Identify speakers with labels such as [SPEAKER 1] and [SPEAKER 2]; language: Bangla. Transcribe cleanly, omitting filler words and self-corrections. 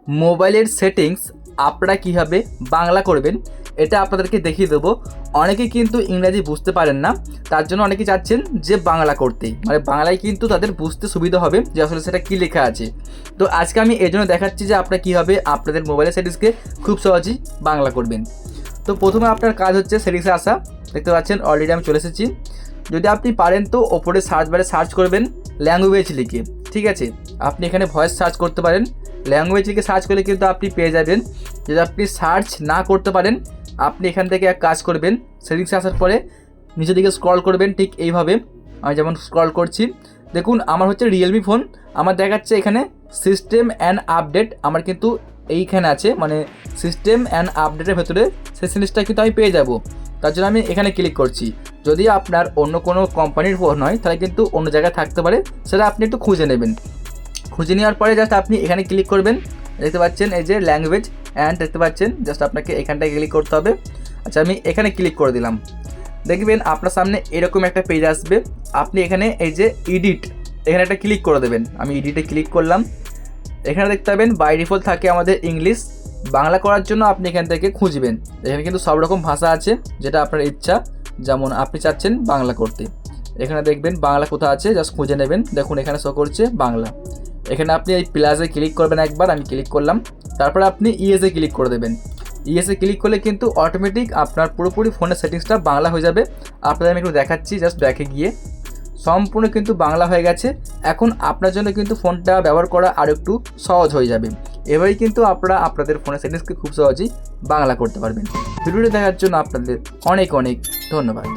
[SPEAKER 1] মোবাইলের সেটিংস আপনারা কীভাবে বাংলা করবেন এটা আপনাদেরকে দেখিয়ে দেবো। অনেকে কিন্তু ইংরাজি বুঝতে পারেন না, তার জন্য অনেকে চাচ্ছেন যে বাংলা করতে, মানে বাংলায় কিন্তু তাদের বুঝতে সুবিধা হবে যে আসলে সেটা কী লেখা আছে। তো আজকে আমি এই জন্য দেখাচ্ছি যে আপনারা কীভাবে আপনাদের মোবাইলের সেটিংসকে খুব সহজেই বাংলা করবেন। তো প্রথমে আপনার কাজ হচ্ছে সেটিংসে আসা। দেখতে পাচ্ছেন অলরেডি আমি চলে এসেছি। যদি আপনি পারেন তো ওপরে সার্চ বারে সার্চ করবেন ল্যাঙ্গুয়েজ লিখে, ঠিক আছে। আপনি এখানে ভয়েস সার্চ করতে পারেন, ল্যাঙ্গুয়েজ লিখে সার্চ করলে কিন্তু আপনি পেয়ে যাবেন। যদি আপনি সার্চ না করতে পারেন আপনি এখান থেকে এক কাজ করবেন, সেটিংসে আসার পরে নিচের দিকে স্ক্রল করবেন ঠিক এইভাবে। আমি যেমন স্ক্রল করছি, দেখুন আমার হচ্ছে রিয়েলমি ফোন, আমার দেখাচ্ছে এখানে সিস্টেম অ্যান্ড আপডেট, আমার কিন্তু এইখানে আছে, মানে সিস্টেম অ্যান্ড আপডেটের ভেতরে সেই জিনিসটা কিন্তু আমি পেয়ে যাব। তার জন্য আমি এখানে ক্লিক করছি। যদি আপনার অন্য কোনো কোম্পানির ফোন হয় তাহলে কিন্তু অন্য জায়গায় থাকতে পারে, সেটা আপনি একটু খুঁজে নেবেন। খুঁজে নেওয়ার পরে জাস্ট আপনি এখানে ক্লিক করবেন। দেখতে পাচ্ছেন এই যে ল্যাঙ্গুয়েজ অ্যান্ড, দেখতে পাচ্ছেন জাস্ট আপনাকে এখানটায় ক্লিক করতে হবে। আচ্ছা আমি এখানে ক্লিক করে দিলাম। দেখবেন আপনার সামনে এরকম একটা পেজ আসবে। আপনি এখানে এই যে এডিট, এখানে একটা ক্লিক করে দেবেন। আমি এডিটে ক্লিক করলাম। এখানে দেখতে পাবেন বাই ডিফল্ট থাকে আমাদের ইংলিশ, বাংলা করার জন্য আপনি এখান থেকে খুঁজবেন। এখানে কিন্তু সব রকম ভাষা আছে, যেটা আপনার ইচ্ছা, যেমন আপনি চাচ্ছেন বাংলা করতে। এখানে দেখবেন বাংলা কোথা আছে, জাস্ট খুঁজে নেবেন। দেখুন এখানে শো করছে বাংলা। এখানে আপনি এই প্লাসে ক্লিক করবেন একবার, আমি ক্লিক করলাম। তারপরে আপনি ইএসএ ক্লিক করে দেবেন। ইএসএ ক্লিক করলে কিন্তু অটোমেটিক আপনার পুরোপুরি ফোনের সেটিংসটা বাংলা হয়ে যাবে। আপনাদের আমি একটু দেখাচ্ছি, জাস্ট ব্যাকে গিয়ে সম্পূর্ণ কিন্তু বাংলা হয়ে গেছে। এখন আপনার জন্য কিন্তু ফোনটা ব্যবহার করা আরও একটু সহজ হয়ে যাবে। এভাবেই কিন্তু আপনারা আপনাদের ফোনের সেটিংসকে খুব সহজেই বাংলা করতে পারবেন। ভিডিওটি দেখার জন্য আপনাদের অনেক অনেক ধন্যবাদ।